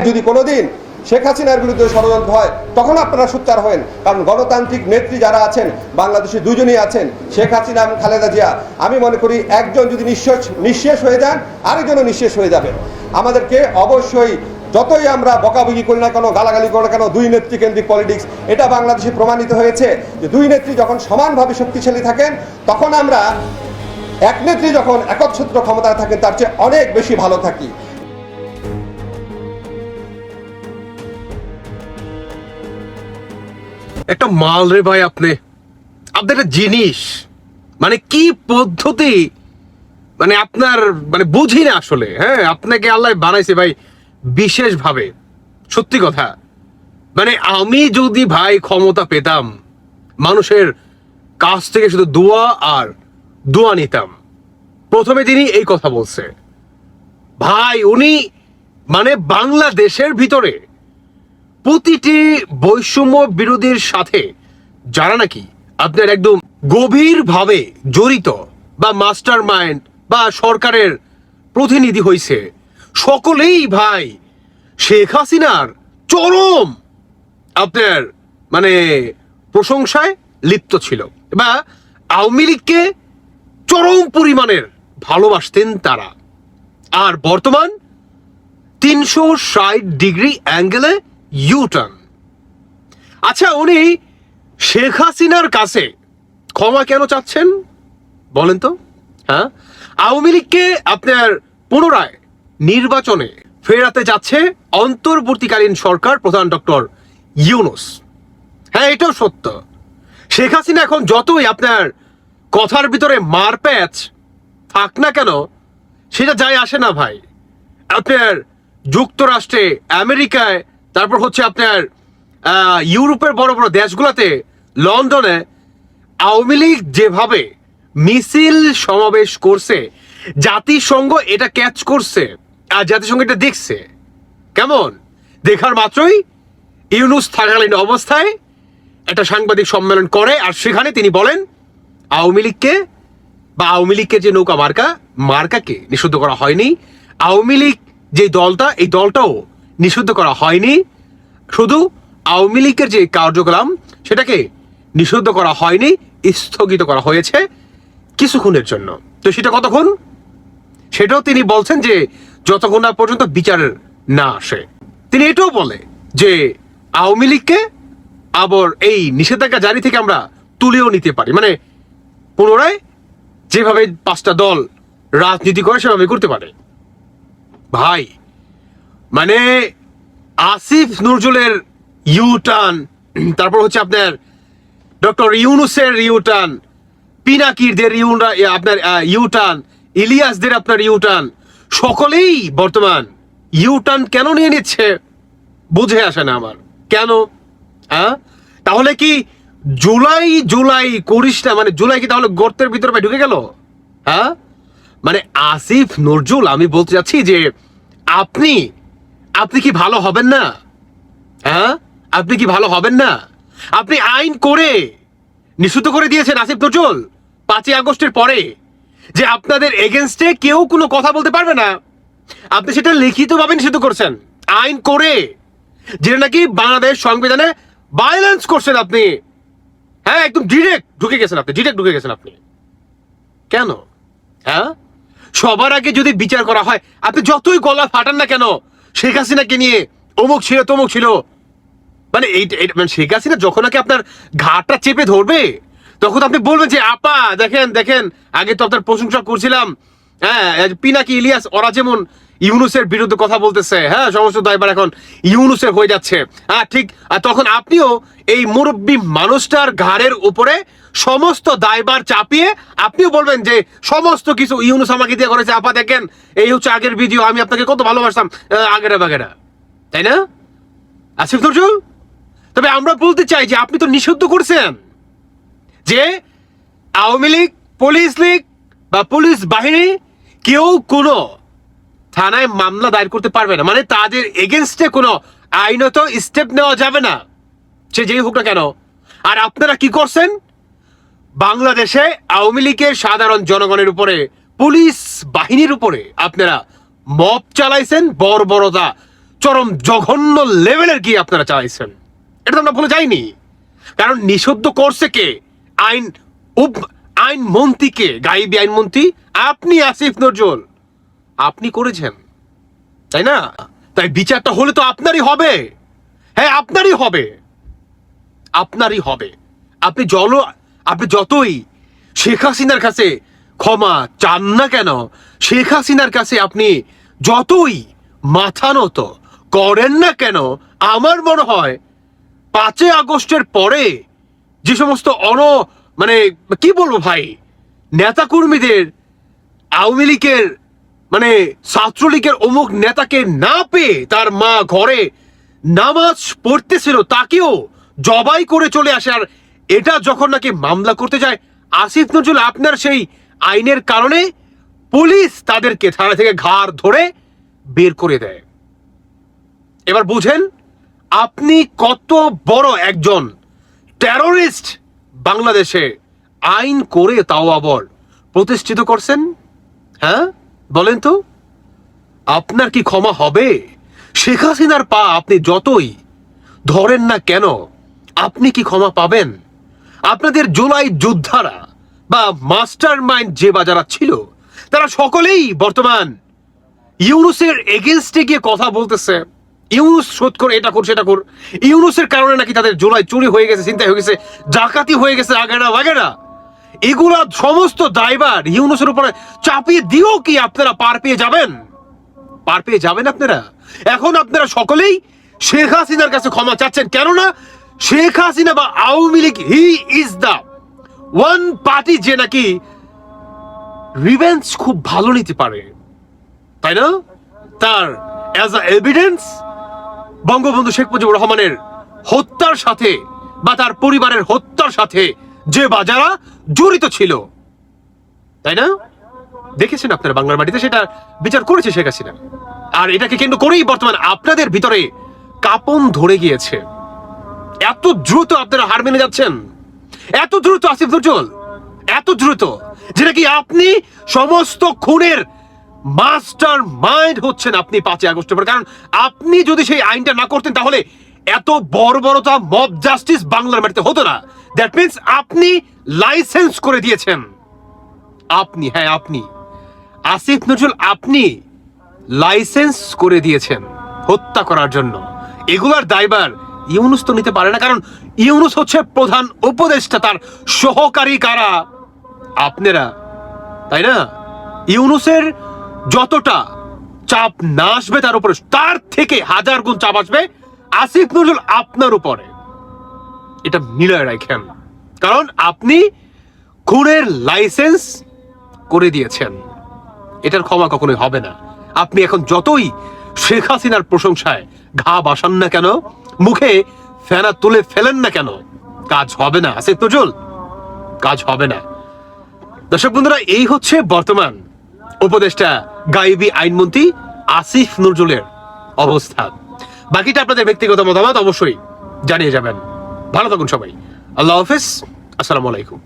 যদি কোনোদিন শেখ হাসিনার বিরুদ্ধে ষড়যন্ত্র হয় তখন আপনারা সোচ্চার হন, কারণ গণতান্ত্রিক নেত্রী যারা আছেন বাংলাদেশে দুজনই আছেন, শেখ হাসিনা এবং খালেদা জিয়া। আমি মনে করি একজন যদি নিঃশেষ হয়ে যান আরেকজনও নিঃশেষ হয়ে যাবে। আমাদেরকে অবশ্যই যতই আমরা বকাবকি করি না কেন, গালাগালি করি না কেন, দুই নেত্রী কেন্দ্রিক পলিটিক্স, এটা বাংলাদেশে প্রমাণিত হয়েছে যে দুই নেত্রী যখন সমানভাবে শক্তিশালী থাকেন তখন আমরা এক নেত্রী যখন একচ্ছত্র ক্ষমতায় থাকেন তার চেয়ে অনেক বেশি ভালো থাকি। একটা মাল রে ভাই, আপনার একটা জিনিস মানে কি পদ্ধতি, মানে আপনার মানে বুঝি না আসলে। হ্যাঁ, আপনাকে আল্লাহ বানাইছে ভাই বিশেষ ভাবে, সত্যি কথা। মানে আমি যদি ভাই ক্ষমতা পেতাম, মানুষের কাছ থেকে শুধু দোয়া আর দোয়া নিতাম। প্রথমে তিনি এই কথা বলছে ভাই, উনি মানে বাংলাদেশের ভিতরে প্রতিটি বৈষম্য বিরোধীর সাথে যারা নাকি আপনার একদম গভীরভাবে জড়িত বা মাস্টার মাইন্ড বা সরকারের প্রতিনিধি হইছে, সকলেই ভাই শেখ হাসিনার চরম আপনার মানে প্রশংসায় লিপ্ত ছিল বা আওয়ামী লীগকে চরম পরিমাণের ভালোবাসতেন তারা। আর বর্তমান 360 ডিগ্রি অ্যাঙ্গেলে ইউটার্ন। আচ্ছা, উনি শেখ হাসিনার কাছে ক্ষমা কেন চাচ্ছেন বলেন তো? হ্যাঁ, আওয়ামী লীগকে আপনার পুনরায় নির্বাচনে ফেরাতে যাচ্ছে অন্তর্বর্তীকালীন সরকার প্রধান ডক্টর ইউনূস। হ্যাঁ, এটাও সত্য। শেখ হাসিনা এখন যতই আপনার কথার ভিতরে মারপ্যাচ থাক না কেন, সেটা যায় আসে না ভাই। আপনার যুক্তরাষ্ট্রে, আমেরিকায়, তারপর হচ্ছে আপনার ইউরোপের বড় বড় দেশগুলোতে, লন্ডনে আওয়ামী লীগ যেভাবে মিছিল সমাবেশ করছে, জাতিসংঘ এটা ক্যাচ করছে আর জাতিসংঘ এটা দেখছে। কেমন দেখার মাত্রই ইউনূস থাকালীন অবস্থায় একটা সাংবাদিক সম্মেলন করে, আর সেখানে তিনি বলেন আওয়ামী লীগকে বা আওয়ামী লীগকে যে নৌকা মার্কাকে নিষিদ্ধ করা হয়নি, আওয়ামী লীগ যে দলটা, এই দলটাও নিষিদ্ধ করা হয়নি, শুধু আওয়ামী লীগের যে কার্যক্রম সেটাকে নিষিদ্ধ করা হয়নি, স্থগিত করা হয়েছে কিছুক্ষণের জন্য। তো সেটা কতক্ষণ, সেটাও তিনি বলছেন যে যতক্ষণ না পর্যন্ত বিচার না আসে। তিনি এটাও বলে যে আওয়ামী লীগকে আবার এই নিষেধাজ্ঞা জারি থেকে আমরা তুলেও নিতে পারি, মানে পুনরায় যেভাবে 5টা দল রাজনীতি করে সেভাবে করতে পারে। ভাই মানে আসিফ নজরুলের ইউটার্ন, তারপর হচ্ছে আপনার ডক্টর ইউনূসের ইউটার্ন, পিনাকিরদের আপনার ইউটার্ন, ইলিয়াসদের আপনার ইউটার্ন, সকলেই বর্তমান ইউটার্ন কেন নিয়ে নিচ্ছে বুঝে আসে না আমার। কেন? হ্যাঁ, তাহলে কি জুলাই করিস না, মানে জুলাই কি তাহলে গর্তের ভিতরে ঢুকে গেল? হ্যাঁ, মানে আসিফ নজরুল, আমি বলতে চাচ্ছি যে আপনি কি ভালো হবেন না? হ্যাঁ, আপনি কি ভালো হবেন না? আপনি আইন করে নিষিদ্ধ করে দিয়েছেন আসিফ নজরুল 5ই আগস্টের পরে, যে আপনাদের এগেনস্টে কেউ কোনো কথা বলতে পারবে না। আপনি সেটা লিখিতভাবে নিষিদ্ধ করছেন আইন করে, যেটা নাকি বাংলাদেশ সংবিধানে ভায়োলেন্স করছেন আপনি। হ্যাঁ, একদম ডিরেক্ট ঢুকে গেছেন আপনি। কেন? হ্যাঁ, সবার আগে যদি বিচার করা হয়, আপনি যতই গলা ফাটান না কেন শেখ হাসিনাকে নিয়ে অমুক ছিল তমুক ছিল, মানে মানে শেখ হাসিনা যখন নাকি আপনার ঘাটটা চেপে ধরবে তখন আপনি বলবেন যে আপা দেখেন আগে তো আপনার প্রশংসা করছিলাম, হ্যাঁ, পিনাকি, ইলিয়াস ওরা যেমন ইউনূসের বিরুদ্ধে কথা বলতেছে, হ্যাঁ, সমস্ত দায়ভার এখন ইউনূসের হয়ে যাচ্ছে। হ্যাঁ ঠিক, আর তখন আপনিও এই মুরব্বী মানুষটার ঘাড়ের উপরে সমস্ত দায়ভার চাপিয়ে আপনিও বলবেন যে সমস্ত কিছু ইউনূস আমাকে দিয়ে করেছে, আপা দেখেন এই হচ্ছে আগের ভিডিও, আমি আপনাকে কত ভালোবাসতাম, আগেরা বাগেরা, তাই না আসিফ নজরুল? তবে আমরা বলতে চাই যে আপনি তো নিষিদ্ধ করছেন যে আওয়ামী লীগ, পুলিশ লীগ বা পুলিশ বাহিনী কেউ কোনো থানায় মামলা দায়ের করতে পারবে না, মানে তাদের এগেনস্টে কোনো আইনত স্টেপ নেওয়া যাবে না, সে যেই হোক না কেন। আর আপনারা কি করছেন? বাংলাদেশে আওয়ামী লীগের সাধারণ জনগণের উপরে, পুলিশ বাহিনীর উপরে আপনারা মব চালাইছেন, বর্বরতা চরম জঘন্য লেভেলের কি আপনারা চাইছেন, এটা তো আমরা ভুলে যাইনি। কারণ নিষিদ্ধ করছে কে? আইন মন্ত্রীকে, গাইবি আইনমন্ত্রী আপনি, আসিফ নজরুল আপনি করেছেন, তাই না? তাই বিচারটা হলে তো আপনারই হবে। হ্যাঁ, আপনারই হবে, আপনারই হবে। আপনি যতই শেখ হাসিনার কাছে ক্ষমা চান না কেন, শেখ হাসিনার কাছে আপনি যতই মাথা নত করেন না কেন, আমার মনে হয় 5ই আগস্টের পরে যে সমস্ত মানে কি বলবো ভাই, নেতা কর্মীদের, আওয়ামী লীগের মানে ছাত্রলীগের অমুক নেতাকে না পেয়ে তার মা ঘরে নামাজ পড়তেছিল, তাকেও জবাই করে চলে আসে। আর এটা যখন নাকি মামলা করতে যায় আসিফ নজরুল, আপনার সেই আইনের কারণে পুলিশ তাদেরকে থানা থেকে ঘাড় ধরে বের করে দেয়। এবার বুঝেন আপনি কত বড় একজন টেররিস্ট বাংলাদেশে আইন করে তাও আবার প্রতিষ্ঠিত করছেন। হ্যাঁ বলেন তো, আপনার কি ক্ষমা হবে? শেখ হাসিনার পা আপনি যতই ধরেন না কেন, আপনি কি ক্ষমা পাবেন? আপনাদের জুলাই যোদ্ধারা বা মাস্টার মাইন্ড যে যারা ছিল, তারা সকলেই বর্তমান ইউনুসের এগেনস্টে গিয়ে কথা বলতেছে, ইউনুস শোধ করে, এটা কর সেটা কর। ইউনুসের কারণে নাকি তাদের জুলাই চুরি হয়ে গেছে, চিন্তা হয়ে গেছে, ডাকাতি হয়ে গেছে, আগেরা বাগেরা। এগুলা সমস্ত দায়ভার ইউনুসের উপরে চাপিয়ে দিও কি আপনারা পার পেয়ে যাবেন? পার পেয়ে যাবেন আপনারা? এখন আপনারা সকলেই শেখ হাসিনার কাছে ক্ষমা চাচ্ছেন, কেননা শেখ হাসিনা বা Awami League he is the one party যে নাকি রিভেঞ্জ খুব ভালো নিতে পারে, তাই না? তার as a evidence Bangabandhu Sheikh Mujibur রহমানের হত্যার সাথে বা তার পরিবারের হত্যার সাথে যে যারা জড়িত ছিল, তাই না? দেখেছেন আপনারা বাংলার মাটিতে সেটা বিচার করেছে শেখ হাসিনা। আর এটাকে কেন্দ্র করেই বর্তমান আপনাদের ভিতরে কাঁপন ধরে গিয়েছে। এত দ্রুত আপনারা হার মেনে যাচ্ছেন, এত দ্রুত আসিফ নজরুল, এত দ্রুত যে নাকি আপনি সমস্ত খুনের মাস্টার মাইন্ড হচ্ছেন আপনি 5ই আগস্টের পর। কারণ আপনি যদি সেই আইনটা না করতেন তাহলে এত বর্বরতা, মব জাস্টিস বাংলার মাটিতে হতো না। দ্যাট মিন্স আপনি লাইসেন্স করে দিয়েছেন। আপনি, হ্যাঁ আপনি আসিফ নজরুল, আপনি লাইসেন্স করে দিয়েছেন হত্যা করার জন্য। এগুলার দায়ভার ইউনুস তো নিতে পারে না, কারণ ইউনুস হচ্ছে প্রধান উপদেষ্টা, তার সহকারী কারা? আপনারা, তাই না? ইউনুসের যতটা চাপ না আসবে তার উপরে, তার থেকে 1000 গুণ চাপ আসবে আসিফ নজরুল আপনার উপরে। এটা মিলায় রাখেন, কারণ আপনি খুনের লাইসেন্স করে দিয়েছেন। এটার ক্ষমা কখনোই হবে না। আপনি এখন যতই শেখ হাসিনার প্রশংসায় ঘা বাসান না কেন, মুখে ফেনা তুলে ফেলেন না কেন, কাজ হবে না আসিফ নজরুল, কাজ হবে না। দর্শক বন্ধুরা, এই হচ্ছে বর্তমান উপদেষ্টা গাইবি আইনমন্ত্রী আসিফ নজরুলের অবস্থা। বাকিটা আপনাদের ব্যক্তিগত মতামত অবশ্যই জানিয়ে যাবেন। ভালো থাকুন সবাই। আল্লাহ হাফেজ, আসসালামু আলাইকুম।